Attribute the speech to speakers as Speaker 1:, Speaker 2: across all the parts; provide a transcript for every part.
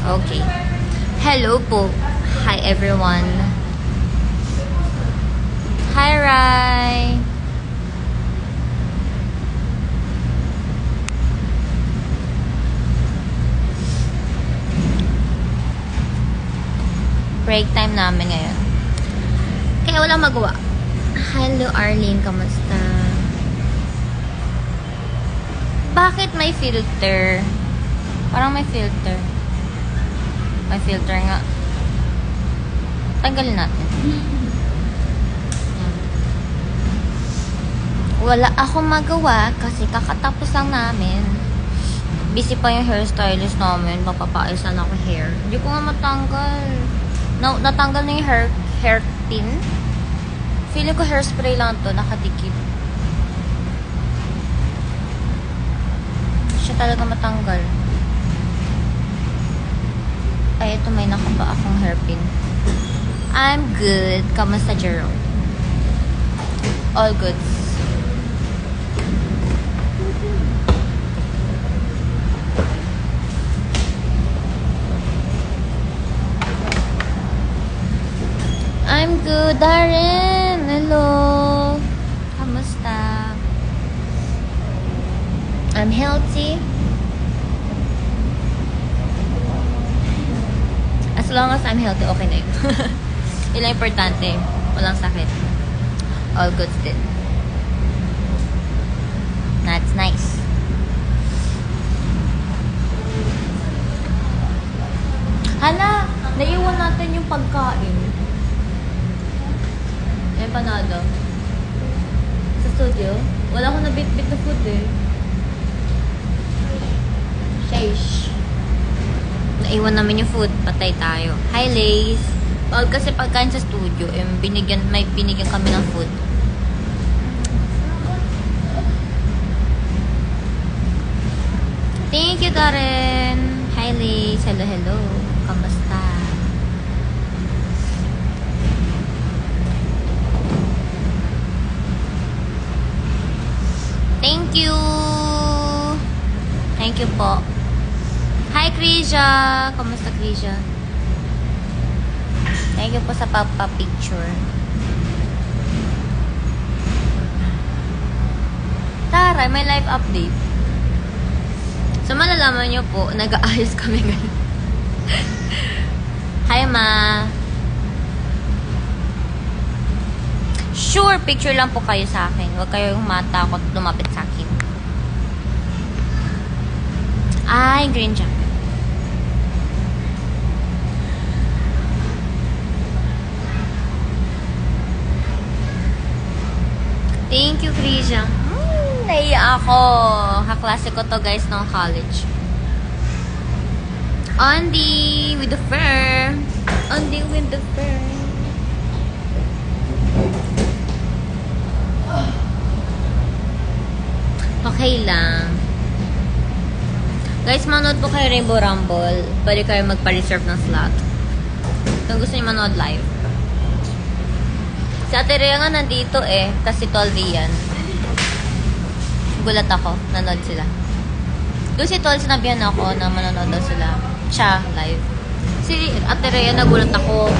Speaker 1: Okay. Hello po. Hi everyone. Hi Rai. Break time namin ngayon. Kaya walang magawa. Hello Arlene, kamusta? Bakit may filter? Parang may filter. May filter nga. Tanggalin natin. Wala akong magawa kasi kakatapos lang namin. Busy pa yung hairstylist namin. Mapapaayos na ako hair. Hindi ko nga matanggal. Natanggal na yung hair pin. Feeling ko hairspray lang to. Nakadikit. Siya talaga matanggal. Ay, ito may nakapa akong hairpin. I'm good. Kamusta, Jerome? All good. I'm good, Darren. Hello. Kamusta? I'm healthy. As long as I'm healthy, okay na yun. Yun lang importante. Walang sakit. All good still. That's nice. Hala! Naiwan natin yung pagkain. Empanada. Sa studio. Wala ko nabit-bit na food eh. Sheesh. Naiwan namin yung food. Patay tayo. Hi, Lace. Bawal kasi pagkain sa studio. May binigyan kami ng food. Thank you, Karen. Hi, Lace. Hello, hello. Kamusta? Thank you. Thank you po. Hi, Krisha! Kamusta, Krisha? Thank you po sa papa-picture. Tara, may live update. So, malalaman nyo po, nag-aayos kami ngayon. Hi, Ma! Sure, picture lang po kayo sa akin. Huwag kayong matakot lumapit sa akin. Ay, green jacket. Thank you, Krisha. Naiya ako. Kaklase ko to, guys, ng college. Andy with the fur. Andy with the fur. Okay lang. Guys, manood po kayo Rainbow Rumble. Pwede kayo magpa-reserve ng slot. Kung gusto niyo manood live. Si Ate Rhea nga nandito eh. Kasi 12 yan. Gulat ako. Nanood sila. Doon si Tol, sinabihan ako na manonood daw sila. Siya, live. Si Ate Rhea, nagulat ako.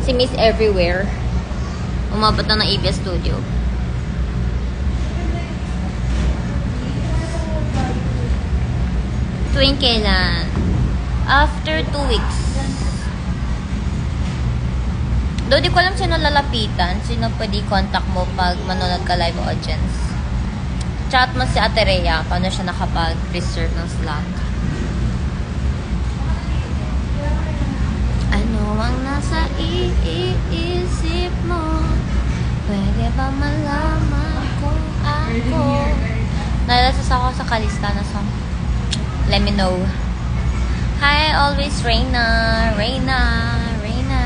Speaker 1: Si Miss Everywhere. Umabot na ng ABS Studio. Tuwing kailan? After 2 weeks. Doon di ko alam sino lalapitan. Sino pwede contact mo pag manonood ka live audience. Chat mo si Ate Rhea. Paano siya nakapag-reserve ng slot. Ano ang nasa iisip mo? Pwede ba malaman kung ako? Nalasas ako sa kalista na song. Let me know. Hi, always Reina. Reina. Reina.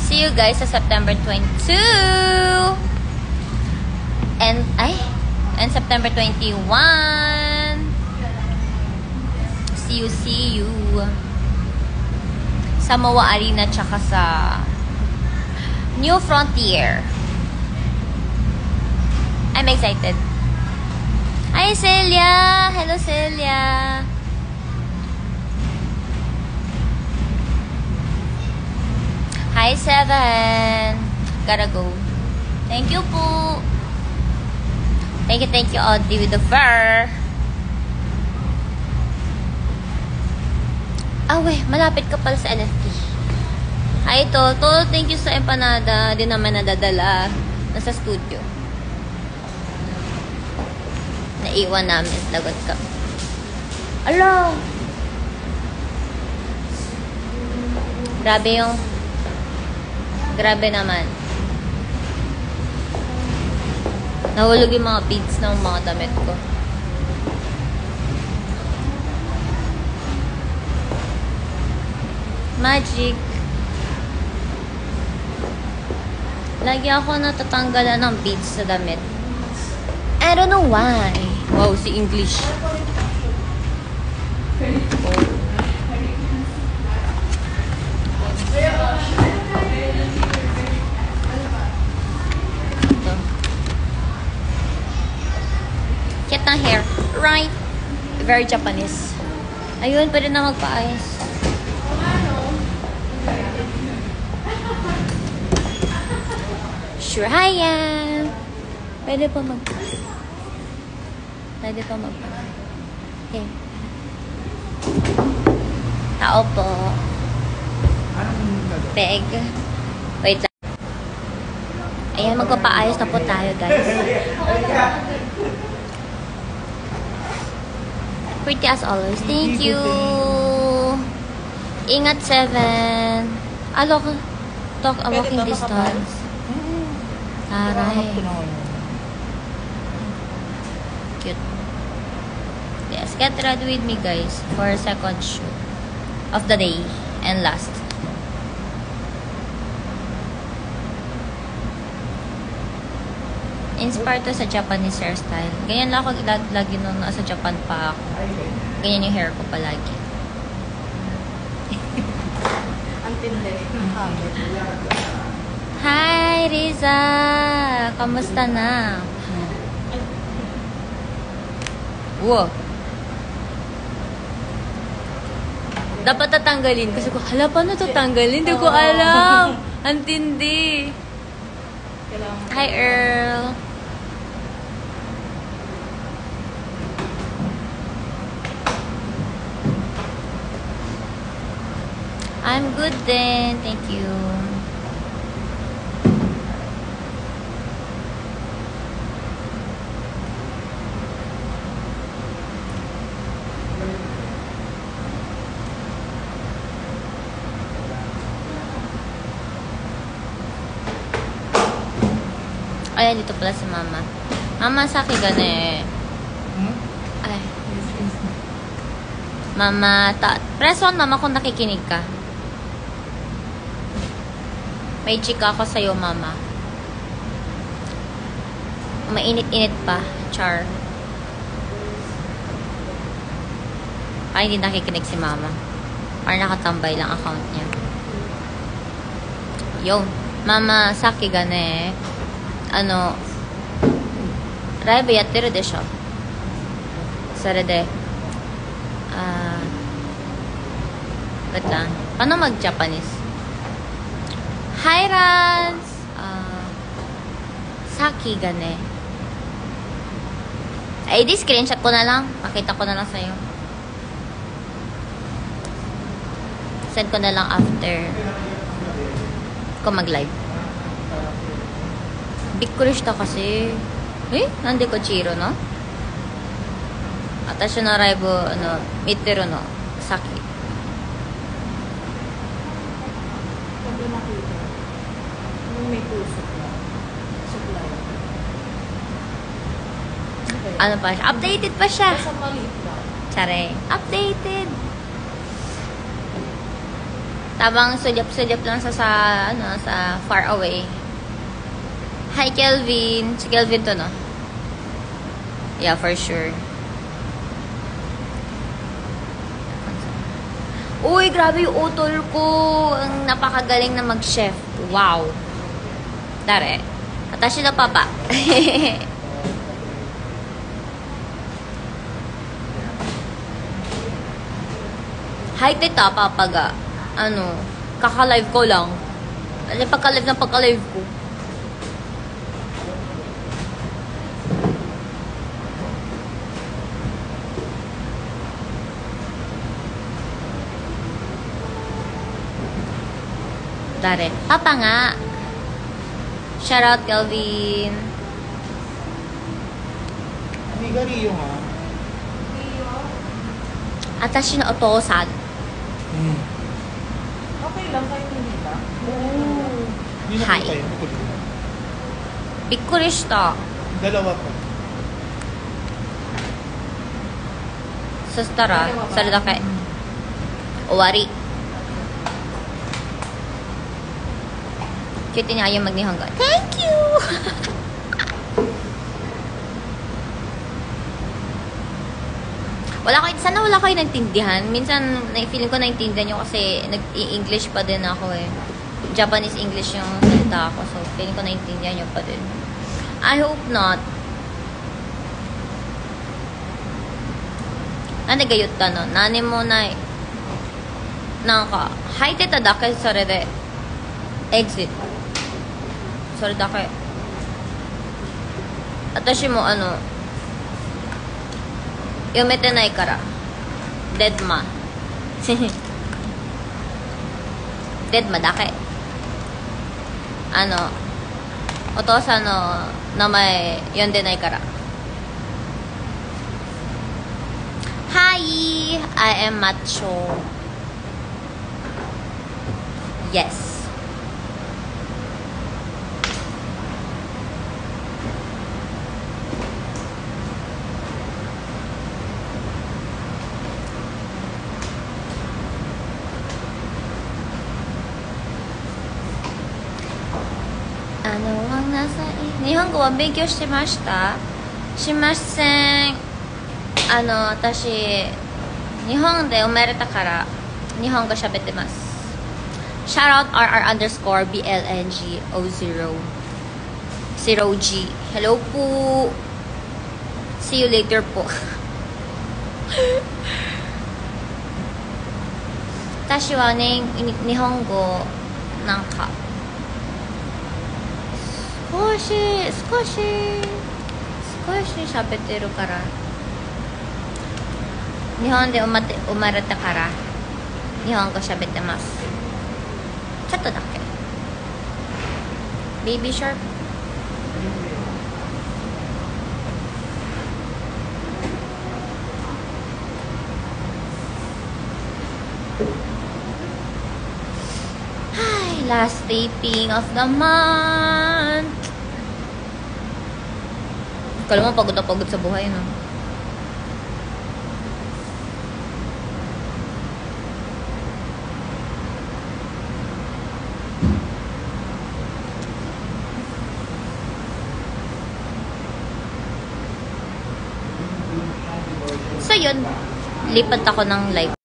Speaker 1: See you guys sa September 22. And September 21. See you. Sa Moa Arena tsaka sa New Frontier. I'm excited. Hi, Celia! Hello, Celia! Hi, Seven. Gotta go. Thank you po. Thank you, Audrey with the fur. Malapit ka pala sa NFT. Hi, Toto. Thank you sa empanada. Di naman nadadala. Nasa studio. Naiwan namin. Lagot ka. Alo! Grabe naman. Nahulog yung mga beads ng mga damit ko. Magic. Lagi ako natatanggalan ng beads sa damit. I don't know why. Wow, si English. Cute ng hair. Right. Very Japanese. Ayun, pwede na magpa-ayos. Sure, hiya. Pwede pa Okay. Tao po. Peg. Wait lang. Ayan, magpapaayos na po tayo, guys. Pretty as always. Thank you. Ingat, Seven. Talk a walking distance. Aray. Cute. Yes, get ready with me, guys, for a second show of the day and last. Inspired to sa Japanese hairstyle. Ganyan lang ako lagi nung nasa Japan pa ako. Ganyan yung hair ko palagi.
Speaker 2: Ang tindi.
Speaker 1: Hi, Riza! Kamusta na? Wow. Dapat tatanggalin. Kasi ko, hala, paano tatanggalin? Hindi ko alam. Ang tindi. Hi, Earl. I'm good then. Thank you. Ayan, dito pala si Mama. Mama, saki gane. Ay. Mama, press on, Mama, kung nakikinig ka. May chika ako sa'yo, Mama. Mainit-init pa. Char. Ay, hindi nakikinig si Mama. Parang nakatambay lang account niya. Yo, Mama, saki gane. Raiba yatteru desho. Sarede. Wait lang. Paano mag-Japanese? Hi, Rans! Saki gane. Ay, di screenshot ko na lang. Pakita ko na lang sa'yo. Send ko na lang after ko mag-live. Bikurishita kasi. Nande ko chiro, no? Atashi no raibu, mitteru no, saki.
Speaker 2: Pag nakita, may puso na. Supply.
Speaker 1: Ano pa siya? Updated pa siya.
Speaker 2: Sa maliit lang.
Speaker 1: Tsare. Updated. Tabang sulyap-sulyap lang sa far away. Hi, Kelvin. Si Kelvin to, no? Yeah, for sure. Uy, grabe yung utol ko. Ang napakagaling na mag-chef. Wow. Dare. Atashi na papa. Hi, tita, papaga. Kaka-live ko lang. Alam, pagka-live ng pagka-live ko. Dare. Papa nga. Shoutout, Kelvin.
Speaker 3: Amiga Rio nga.
Speaker 1: Atashi no otosan.
Speaker 2: Okay lang kayo hindi ba?
Speaker 3: Hindi na
Speaker 1: Hi.
Speaker 3: po tayo. Bukod ko.
Speaker 1: Bikkuri shita.
Speaker 3: Dalawa po.
Speaker 1: Sustara, sare dake. Owari. Cute niya ayaw mag-nihongo. Thank you! Sana wala kayo naintindihan. Minsan, feeling ko naintindihan nyo kasi nag-i-English pa din ako eh. Japanese English yung salita ako. So, feeling ko naintindihan nyo pa din. I hope not. Nanigayot ta no. Nani mo na haite ta dake sore de exit. Sore dake. Atashi mo yomete nai kara. Deadma. Deadma dake. Otosan no namae yonde nai kara. Hi, I am macho. Yes. Ang nasa Nihongo wa benkyou shimashita? Shimasen. 私、日本で生まれたから日本語喋ってます。Shoutout RR_BLNG00 0G. Hello po. See you later po. 私はね、日本語なんか少し喋ってるから。日本で生まれたから日本語喋ってます。ちょっとだけ。ベイビーシャープ。はい、last taping of the month. Kala mo pagod na pagod sa buhay, no? So yun, lipat ako ng live.